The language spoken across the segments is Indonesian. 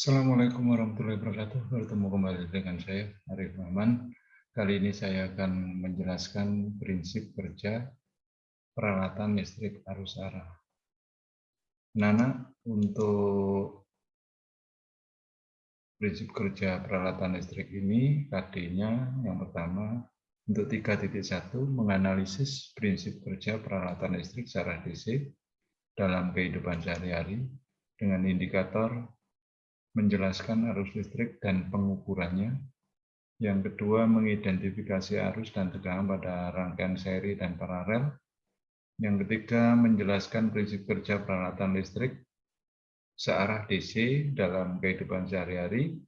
Assalamualaikum warahmatullahi wabarakatuh. Bertemu kembali dengan saya, Arif Rahman. Kali ini saya akan menjelaskan prinsip kerja peralatan listrik arus arah. Nana, untuk prinsip kerja peralatan listrik ini, KD-nya yang pertama, untuk 3.1 menganalisis prinsip kerja peralatan listrik secara DC dalam kehidupan sehari-hari dengan indikator menjelaskan arus listrik dan pengukurannya. Yang kedua, mengidentifikasi arus dan tegangan pada rangkaian seri dan paralel. Yang ketiga, menjelaskan prinsip kerja peralatan listrik searah DC dalam kehidupan sehari-hari.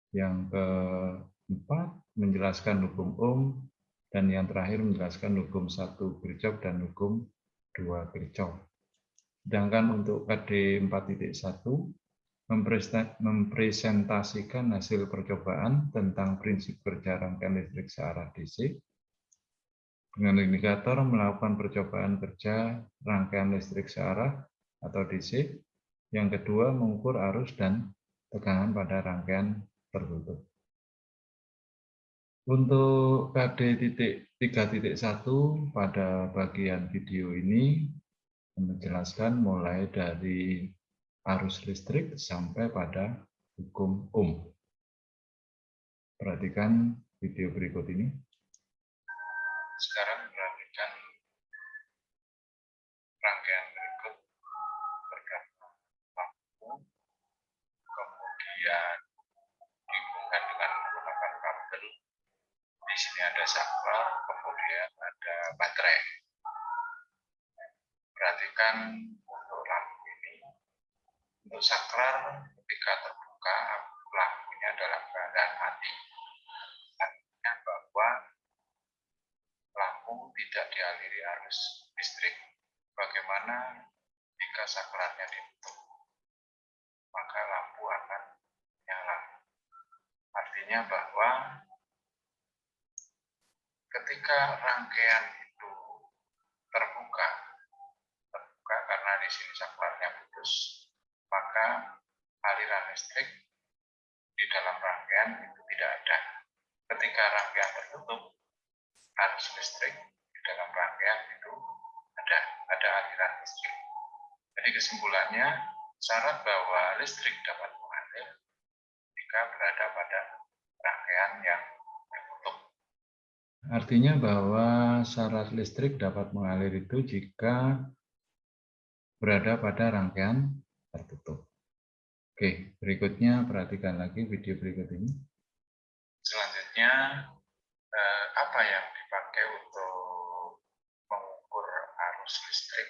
Yang keempat, menjelaskan hukum Ohm. Dan yang terakhir, menjelaskan hukum 1 Kirchhoff dan hukum 2 Kirchhoff. Sedangkan untuk KD 4.1, mempresentasikan hasil percobaan tentang prinsip kerja rangkaian listrik searah DC dengan indikator melakukan percobaan kerja rangkaian listrik searah atau DC. Yang kedua, mengukur arus dan tegangan pada rangkaian tertutup. Untuk KD 3.1 pada bagian video ini menjelaskan mulai dari arus listrik sampai pada hukum Ohm. Perhatikan video berikut ini. Sekarang perhatikan rangkaian berikut bergabung lampu, kemudian dihubungkan dengan menggunakan kabel. Di sini ada saklar, kemudian ada baterai. Perhatikan untuk lampu ini. Untuk saklar, ketika terbuka, lampunya dalam keadaan mati. Artinya bahwa lampu tidak dialiri arus listrik. Bagaimana jika saklarnya ditutup? Maka lampu akan nyala. Artinya bahwa ketika rangkaian itu terbuka karena di sini saklarnya putus, maka aliran listrik di dalam rangkaian itu tidak ada. Ketika rangkaian tertutup, arus listrik di dalam rangkaian itu ada aliran listrik. Jadi kesimpulannya, syarat bahwa listrik dapat mengalir jika berada pada rangkaian yang tertutup. Artinya bahwa syarat listrik dapat mengalir itu jika berada pada rangkaian tertutup. Oke, berikutnya perhatikan lagi video berikut ini. Selanjutnya, apa yang dipakai untuk mengukur arus listrik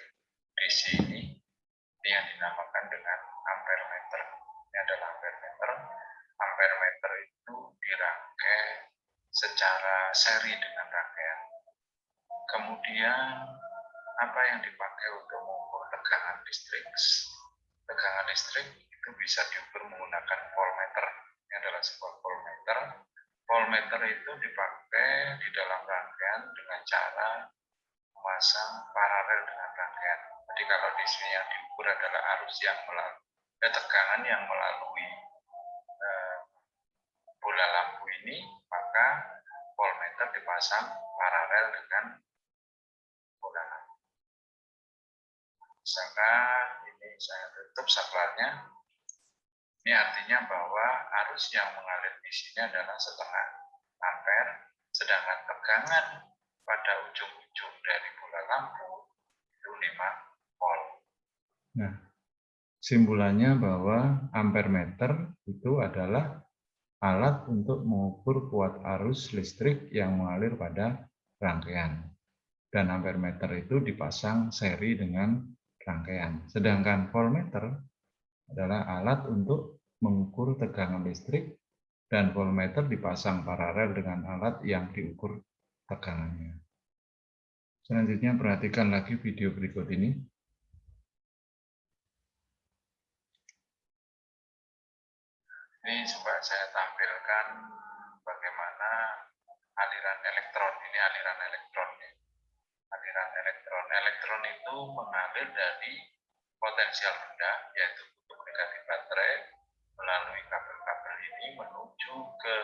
DC ini? Ini yang dinamakan dengan ampere meter. Ini adalah ampere meter. Ampere meter itu dirangkai secara seri dengan rangkaian. Kemudian apa yang dipakai untuk mengukur tegangan listrik? Tegangan listrik itu bisa diukur menggunakan voltmeter. Ini adalah sebuah voltmeter. Voltmeter itu dipakai di dalam rangkaian dengan cara memasang paralel dengan rangkaian. Jadi kalau di sini yang diukur adalah arus yang melalui tegangan yang melalui bola lampu ini, maka voltmeter dipasang paralel dengan bola lampu. Misalkan ini saya tutup saklarnya, ini artinya bahwa arus yang mengalir di sini adalah setengah ampere, sedangkan tegangan pada ujung-ujung dari bola lampu itu 5 volt. Nah, simpulannya bahwa ampere meter itu adalah alat untuk mengukur kuat arus listrik yang mengalir pada rangkaian. Dan ampere meter itu dipasang seri dengan rangkaian. Sedangkan voltmeter adalah alat untuk mengukur tegangan listrik dan voltmeter dipasang paralel dengan alat yang diukur tegangannya. Selanjutnya perhatikan lagi video berikut ini. Ini coba saya tampilkan bagaimana aliran elektron. Ini aliran elektron. Aliran elektron. Elektron itu mengalir dari potensial rendah, yaitu kutub negatif baterai, melalui kabel-kabel ini menuju ke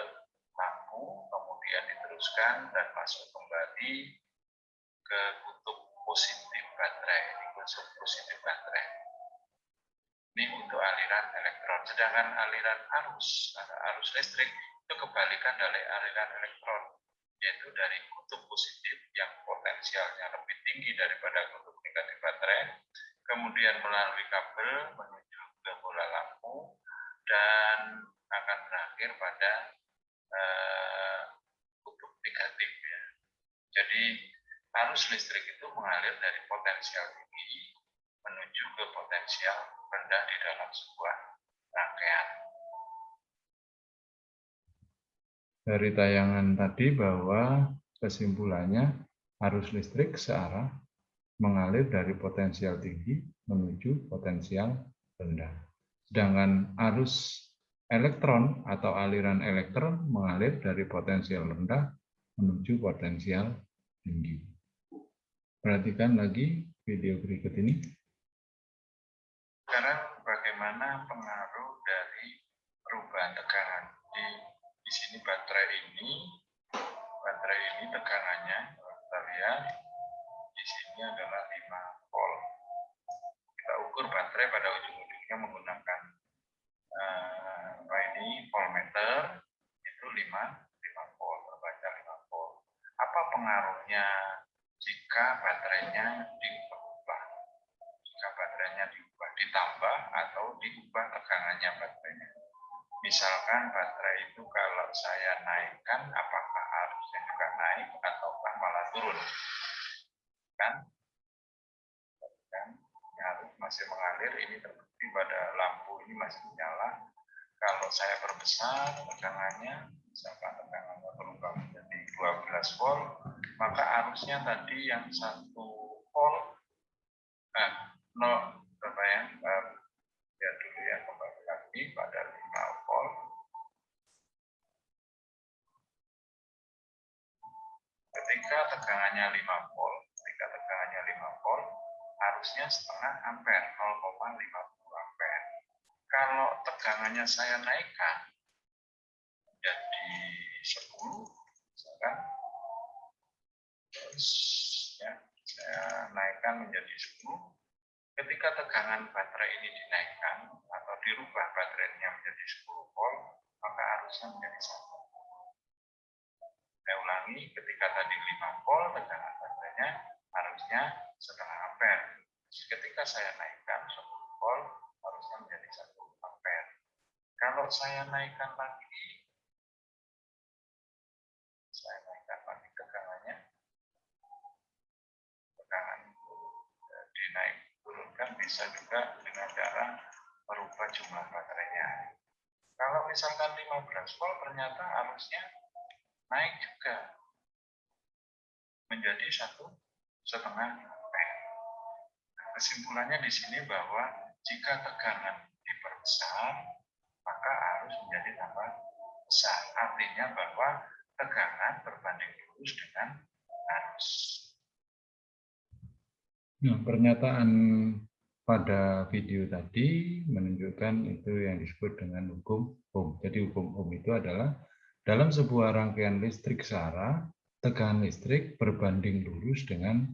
lampu, kemudian diteruskan dan masuk kembali ke kutub positif baterai. Ini kutub positif baterai. Ini untuk aliran elektron. Sedangkan aliran arus listrik itu kebalikan dari aliran elektron, yaitu dari kutub positif yang potensialnya lebih tinggi daripada kutub negatif baterai, kemudian melalui kabel menuju ke bola lampu dan akan berakhir pada kutub negatif. Ya. Jadi arus listrik itu mengalir dari potensial tinggi menuju ke potensial rendah di dalam sebuah rangkaian. Dari tayangan tadi bahwa kesimpulannya arus listrik searah mengalir dari potensial tinggi menuju potensial rendah. Sedangkan arus elektron atau aliran elektron mengalir dari potensial rendah menuju potensial tinggi. Perhatikan lagi video berikut ini. Sekarang bagaimana pengaruh dari perubahan tegangan di sini baterai ini tegangannya kita lihat di sini adalah 5 volt. Kita ukur baterai pada ujung-ujungnya menggunakan voltmeter itu 5 volt, terbaca 5 volt. Apa pengaruhnya jika baterainya diubah? Jika baterainya diubah, ditambah atau diubah tegangannya baterainya. Misalkan baterai itu kalau saya naikkan, apakah arusnya juga naik ataukah malah turun? Kan arus masih mengalir, ini terbukti pada lampu ini masih menyala. Kalau saya perbesar tegangannya, misalkan tegangannya berubah menjadi 12 volt, maka arusnya tadi yang 1 volt, berapa ya? Ya dulu ya, kembali lagi pada 5 volt. Ketika tegangannya 5 volt, arusnya setengah ampere, 0,50 ampere. Kalau tegangannya saya naikkan menjadi 10, misalkan, terus ya, saya naikkan menjadi 10. Ketika tegangan baterai ini dinaikkan atau dirubah baterainya menjadi 10 volt, maka arusnya menjadi 1. Saya ulangi, ketika tadi 5 volt tegangan baterainya, arusnya setengah ampere. Ketika saya naikkan 10 volt, arusnya menjadi 1 ampere. Kalau saya naikkan lagi tegangannya, tegangan dinaik turunkan bisa juga dengan cara merubah jumlah baterainya. Kalau misalkan 15 volt, ternyata arusnya naik juga menjadi 1,5 ampere. Kesimpulannya di sini bahwa jika tegangan diperbesar, maka arus menjadi tambah besar. Artinya bahwa tegangan berbanding lurus dengan arus. Nah, pernyataan pada video tadi menunjukkan itu yang disebut dengan hukum Ohm. Jadi hukum Ohm itu adalah dalam sebuah rangkaian listrik searah, tegangan listrik berbanding lurus dengan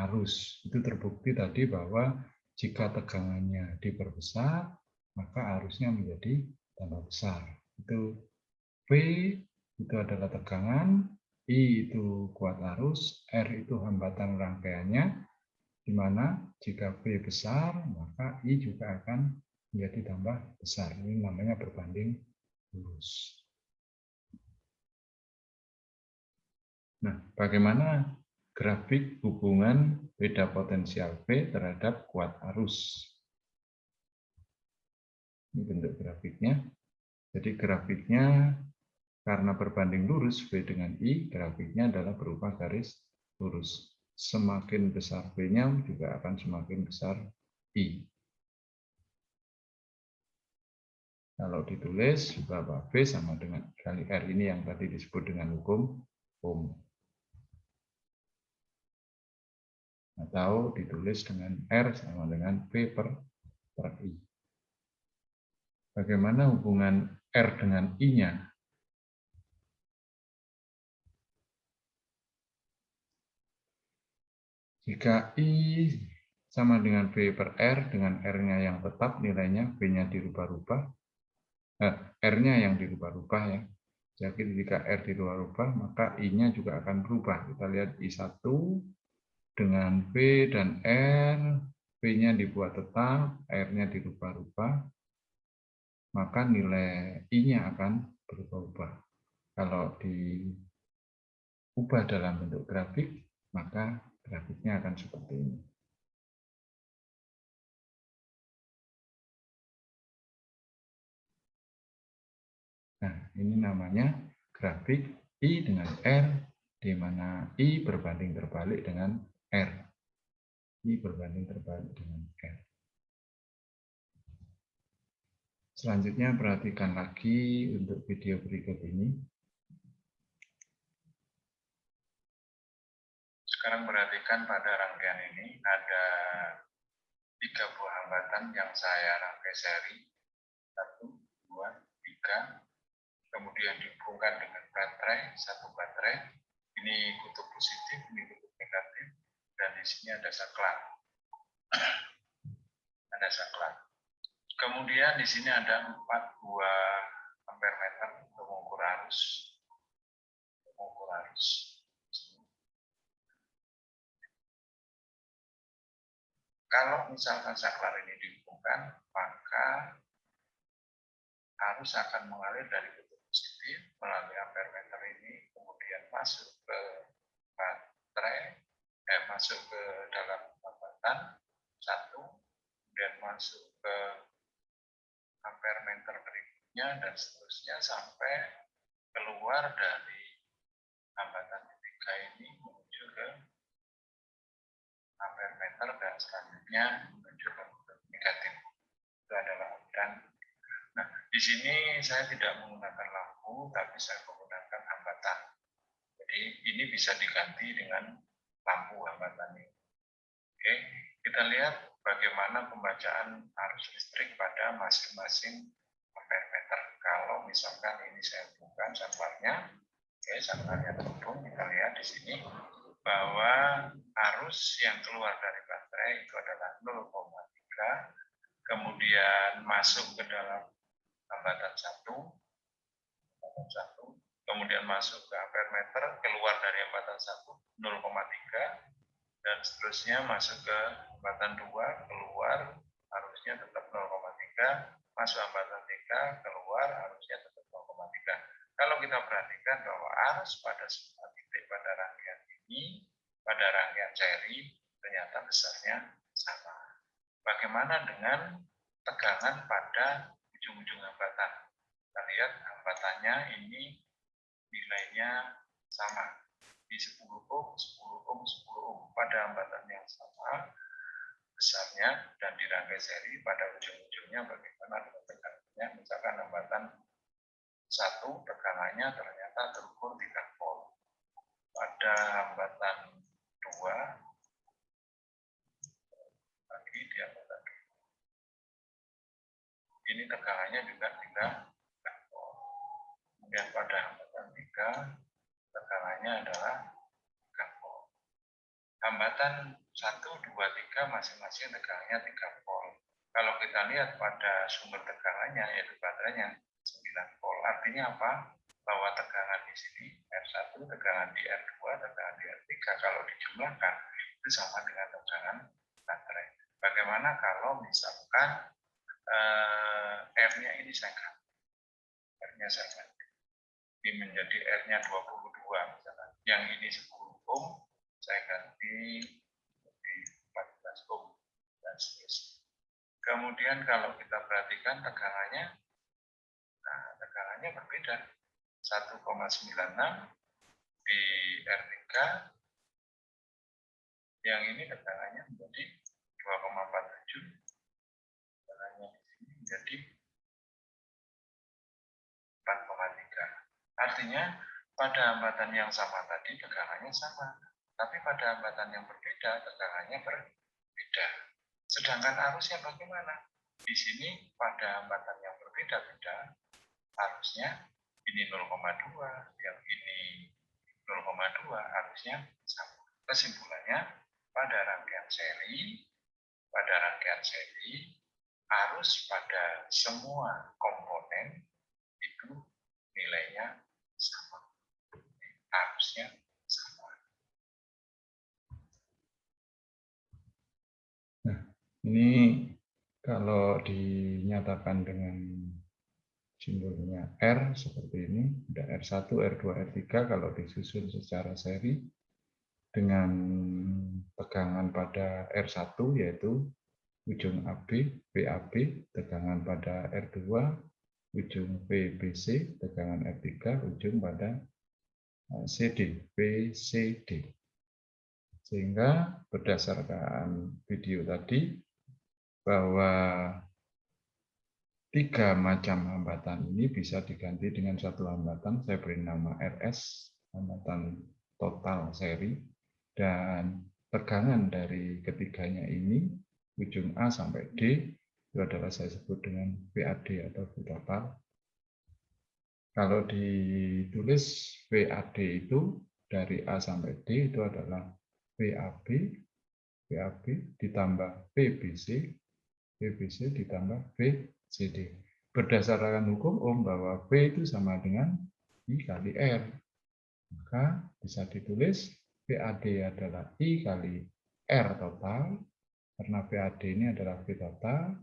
arus. Itu terbukti tadi bahwa jika tegangannya diperbesar, maka arusnya menjadi tambah besar. Itu V itu adalah tegangan, I itu kuat arus, R itu hambatan rangkaiannya, di mana jika V besar, maka I juga akan menjadi tambah besar. Ini namanya berbanding lurus. Nah, bagaimana grafik hubungan beda potensial V terhadap kuat arus? Ini bentuk grafiknya. Jadi grafiknya karena berbanding lurus V dengan I, grafiknya adalah berupa garis lurus. Semakin besar V-nya juga akan semakin besar I. Kalau ditulis bahwa V sama dengan kali R ini yang tadi disebut dengan hukum Ohm. Atau ditulis dengan R sama dengan V per I. Bagaimana hubungan R dengan I-nya? Jika I sama dengan B per R, dengan R-nya yang tetap nilainya, B-nya dirubah-rubah, R-nya yang dirubah-rubah ya. Jadi jika R dirubah-rubah, maka I-nya juga akan berubah. Kita lihat I1 dengan B dan R, B-nya dibuat tetap, R-nya dirubah-rubah, maka nilai I-nya akan berubah-ubah. Kalau diubah dalam bentuk grafik, maka grafiknya akan seperti ini. Nah, ini namanya grafik I dengan R, di mana I berbanding terbalik dengan R. I berbanding terbalik dengan R. Selanjutnya perhatikan lagi untuk video berikut ini. Sekarang perhatikan pada rangkaian ini ada 3 buah hambatan yang saya rangkai seri. 1, 2, 3. Kemudian dihubungkan dengan baterai, 1 baterai. Ini kutub positif, ini kutub negatif, dan di sini ada saklar. Ada saklar. Kemudian di sini ada 4 buah ampere meter untuk mengukur arus. Kalau misalkan saklar ini dihubungkan, maka arus akan mengalir dari kutub positif melalui ampere meter ini, kemudian masuk ke baterai, masuk ke dalam hambatan 1, kemudian masuk ke ampere meter berikutnya, dan seterusnya sampai keluar dari hambatan 3 ini menuju ke ampere meter, dan selanjutnya menuju ke negatif. Itu adalah aliran. Nah, di sini saya tidak menggunakan lampu, tapi saya menggunakan hambatan. Jadi ini bisa diganti dengan lampu hambatan ini. Oke, kita lihat bagaimana pembacaan arus listrik pada masing-masing ampere meter. Kalau misalkan ini saya hubungkan saklarnya, oke, saklarnya terhubung, kita lihat di sini bahwa arus yang keluar dari baterai itu adalah 0,3, kemudian masuk ke dalam hambatan 1, kemudian masuk ke ampere meter, keluar dari hambatan 1 0,3, dan seterusnya masuk ke hambatan 2, keluar arusnya tetap 0,3, masuk hambatan 3, keluar arusnya tetap 0,3. Kalau kita perhatikan bahwa arus pada semua titik pada rangkaian ini, pada rangkaian seri, ternyata besarnya sama. Bagaimana dengan tegangan pada ujung-ujung hambatan? Kita lihat hambatannya ini nilainya sama. Di 10 ohm, 10 ohm, 10 ohm pada hambatan yang sama besarnya, dan di rangkai seri pada ujung-ujungnya bagaimana dengan tegangannya. Misalkan hambatan 1 tegangannya ternyata terukur 3 volt. Pada hambatan 2 lagi di hambatan 2 ini tegangannya juga 3 volt. Kemudian pada hambatan 3 tegangannya adalah 3 volt. Hambatan 1, 2, 3 masing-masing tegangannya 3 volt. Kalau kita lihat pada sumber tegangannya, yaitu baterainya 9 volt. Artinya apa? Bahwa tegangan di sini R1, tegangan di R2, tegangan di R3, kalau dijumlahkan itu sama dengan tegangan baterai. Bagaimana kalau misalkan R-nya ini saya ganti? R-nya saya ganti. Ini menjadi R-nya 22 misalkan. Yang ini 10 ohm, saya ganti di 14 ohm, dan seterusnya. Kemudian kalau kita perhatikan tegangannya, nah tegangannya berbeda. 1,96 di R3, yang ini tegangannya menjadi 2,47, tegangannya di sini menjadi 4,3. Artinya pada hambatan yang sama tadi tegangannya sama, tapi pada hambatan yang berbeda tegangannya berbeda. Sedangkan arusnya bagaimana? di sini pada hambatan yang berbeda-beda, harusnya ini 0,2, yang ini 0,2, harusnya sama. Kesimpulannya, pada rangkaian seri harus pada semua komponen itu nilainya sama. Harusnya sama. Nah, ini kalau dinyatakan dengan simbolnya R seperti ini, ada R1, R2, R3 kalau disusun secara seri dengan tegangan pada R1 yaitu ujung AB, VAB, tegangan pada R2, ujung VBC, tegangan R3, ujung pada CD, VCD. Sehingga berdasarkan video tadi bahwa 3 macam hambatan ini bisa diganti dengan satu hambatan, saya beri nama RS, hambatan total seri, dan tegangan dari ketiganya ini, ujung A sampai D, itu adalah saya sebut dengan VAD atau V total. Kalau ditulis VAD itu dari A sampai D itu adalah VAB ditambah VBC, VBC ditambah VCD. Berdasarkan hukum Ohm bahwa V itu sama dengan I kali R. Maka bisa ditulis VAD adalah I kali R total, karena VAD ini adalah V total,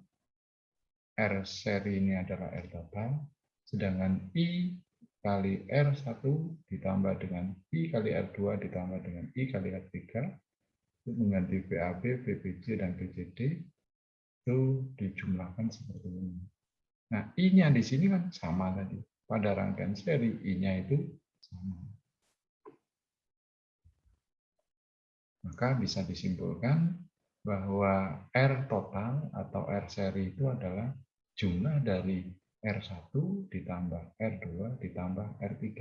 R seri ini adalah R total, sedangkan I kali R1 ditambah dengan I kali R2 ditambah dengan I kali R3, itu mengganti VAB, VBC, dan VCD, itu dijumlahkan seperti ini. Nah, I-nya di sini kan sama tadi. Pada rangkaian seri, I-nya itu sama. Maka bisa disimpulkan bahwa R total atau R seri itu adalah jumlah dari R1 ditambah R2 ditambah R3.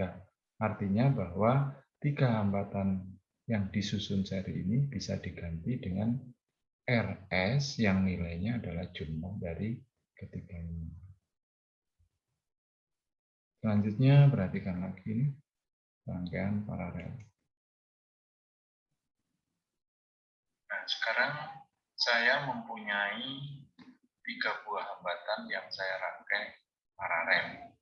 Artinya bahwa 3 hambatan yang disusun seri ini bisa diganti dengan RS yang nilainya adalah jumlah dari ketiganya. Selanjutnya perhatikan lagi ini, rangkaian paralel. Nah, sekarang saya mempunyai 3 buah hambatan yang saya rangkai paralel.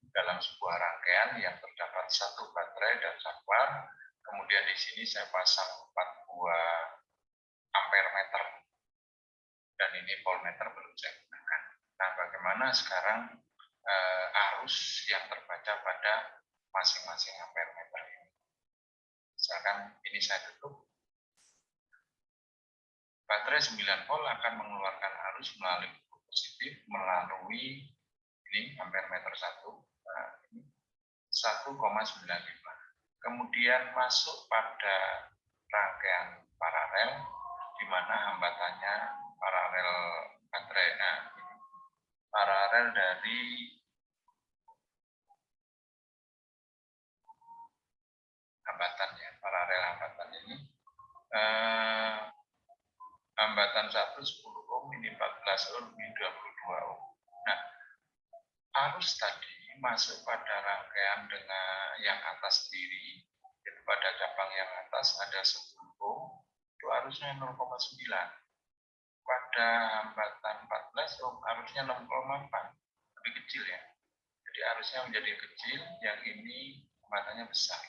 Dalam sebuah rangkaian yang terdapat 1 baterai dan saklar, kemudian di sini saya pasang 4 buah ampere meter, dan ini voltmeter belum saya gunakan. Nah, bagaimana sekarang arus yang terbaca pada masing-masing ampere meter ini? Misalkan ini saya tutup, baterai 9 volt akan mengeluarkan arus melalui positif melalui ini ampere meter 1, nah, ini 1,95. Kemudian masuk pada rangkaian paralel di mana hambatannya paralel baterai. Nah, paralel dari hambatannya, paralel hambatan ini hambatan 1 10 ohm, ini 14 ohm, ini 22 ohm. Nah, arus tadi masuk pada rangkaian dengan yang atas sendiri, yaitu pada cabang yang atas ada 10 ohm, itu arusnya 0,9. Pada hambatan 14 ohm arusnya 0,4, lebih kecil ya. Jadi arusnya menjadi kecil, yang ini hambatannya besar.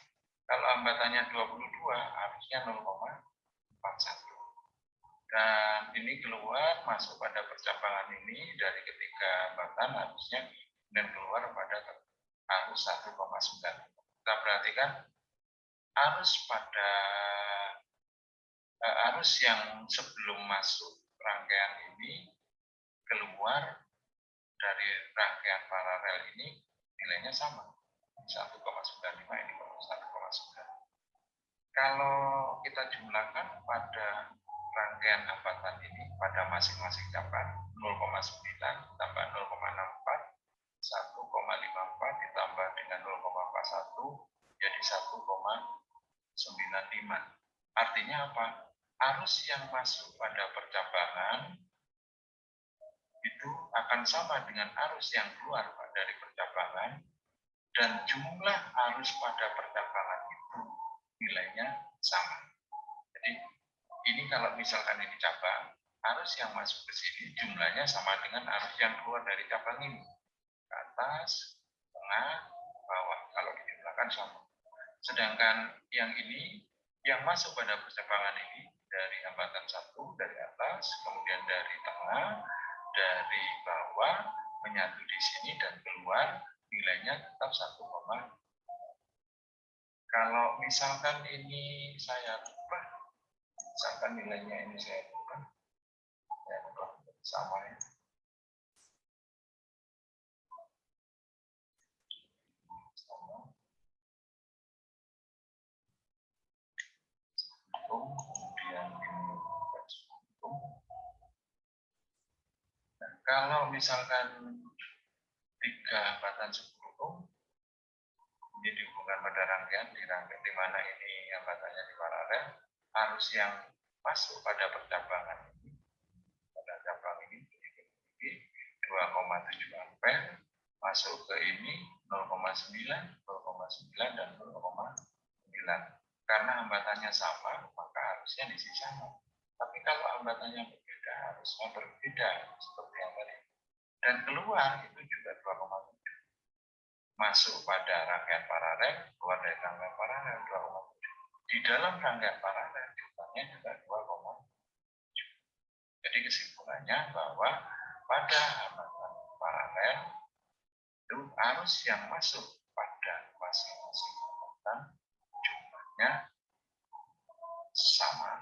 Kalau hambatannya 22, arusnya 0,41. Dan ini keluar masuk pada percabangan ini dari ketiga hambatan arusnya, dan keluar pada arus 1,9. Kita perhatikan arus pada arus yang sebelum masuk rangkaian ini keluar dari rangkaian paralel ini nilainya sama, 1,95, ini 1,9. Kalau kita jumlahkan pada rangkaian hambatan ini pada masing-masing cabang, 0,9 tambah 0,64, 1,54 ditambah dengan 0,41 jadi 1,95. Artinya apa? Arus yang masuk pada percabangan itu akan sama dengan arus yang keluar dari percabangan, dan jumlah arus pada percabangan itu nilainya sama. Jadi ini kalau misalkan ini cabang, arus yang masuk ke sini jumlahnya sama dengan arus yang keluar dari cabang ini. Ke atas, tengah, bawah. Kalau dijumlahkan sama. Sedangkan yang ini, yang masuk pada percabangan ini, dari hambatan 1, dari atas, kemudian dari tengah, dari bawah, menyatu di sini dan keluar, nilainya tetap 1, kalau misalkan ini saya ubah, misalkan nilainya ini saya ubah sama ya. Kemudian ini nah, kalau misalkan 3 hambatan 10 ohm ini dihubungkan pada rangkaian di mana ini hambatannya di paralel, arus yang masuk pada percabangan ini pada cabang ini 2,7 ampere masuk ke ini 0,9, 0,9 dan 0,9. Karena hambatannya sama, maka harusnya di sini sama. Tapi kalau hambatannya berbeda, harusnya berbeda seperti yang tadi. Dan keluar itu juga 2,7. Masuk pada rangkaian paralel, keluar dari rangkaian paralel 2,7. Di dalam rangkaian paralel jumlahnya juga 2,7. Jadi kesimpulannya bahwa pada hambatan paralel itu arus yang masuk pada masing-masing hambatan jumlahnya sama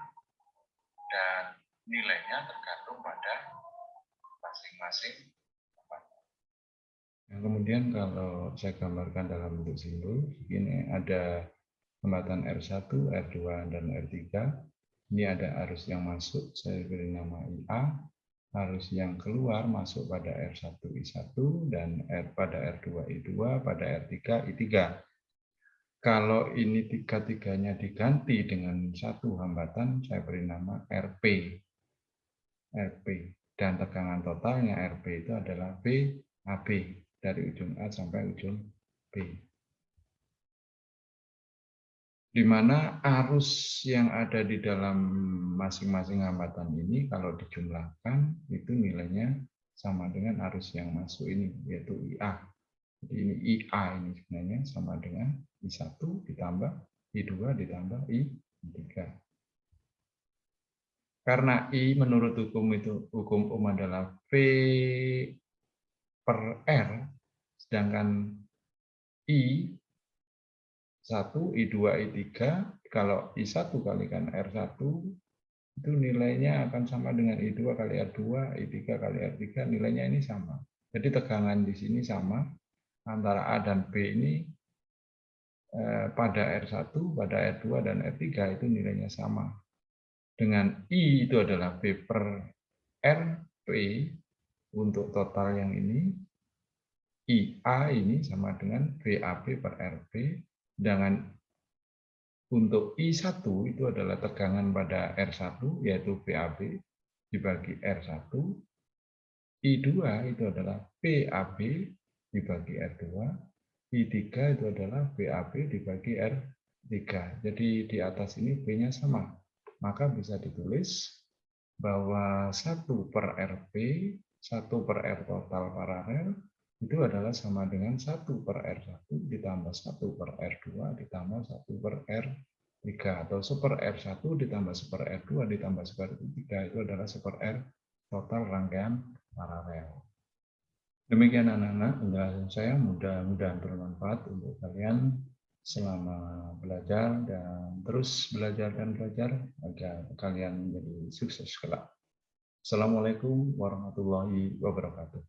dan nilainya tergantung pada masing-masing. Nah, kemudian kalau saya gambarkan dalam bentuk simbol, ini ada hambatan R1, R2, dan R3. Ini ada arus yang masuk, saya beri nama IA. Arus yang keluar masuk pada R1, I1, dan pada R2, I2, pada R3, I3. Kalau ini tiga-tiganya diganti dengan satu hambatan, saya beri nama RP. RP. Dan tegangan totalnya RP itu adalah VAB. Dari ujung A sampai ujung B. Di mana arus yang ada di dalam masing-masing hambatan ini kalau dijumlahkan itu nilainya sama dengan arus yang masuk ini, yaitu IA. Jadi ini IA ini sebenarnya sama dengan I1 ditambah I2 ditambah I3. Karena I menurut hukum Ohm adalah V per R, sedangkan I1, I2, I3, kalau I1 kalikan R1, itu nilainya akan sama dengan I2 kali R2, I3 kali R3, nilainya ini sama. Jadi tegangan di sini sama, antara A dan B ini pada R1, pada R2, dan R3 itu nilainya sama. Dengan I itu adalah V per RP, untuk total yang ini, IA ini sama dengan VAB per RP, dengan untuk I1 itu adalah tegangan pada R1, yaitu VAB dibagi R1, I2 itu adalah VAB dibagi R2, I3 itu adalah VAB dibagi R3. Jadi di atas ini V-nya sama. Maka bisa ditulis bahwa 1 per RP, 1 per R total paralel, itu adalah sama dengan 1 per R1 ditambah 1 per R2 ditambah 1 per R3, atau 1 per R1 ditambah 1 per R2 ditambah 1 per R3 itu adalah 1 per R total rangkaian paralel. Demikian anak-anak penjelasan saya, mudah-mudahan bermanfaat untuk kalian selama belajar, dan terus belajar dan belajar agar kalian menjadi sukses kelak. Assalamualaikum warahmatullahi wabarakatuh.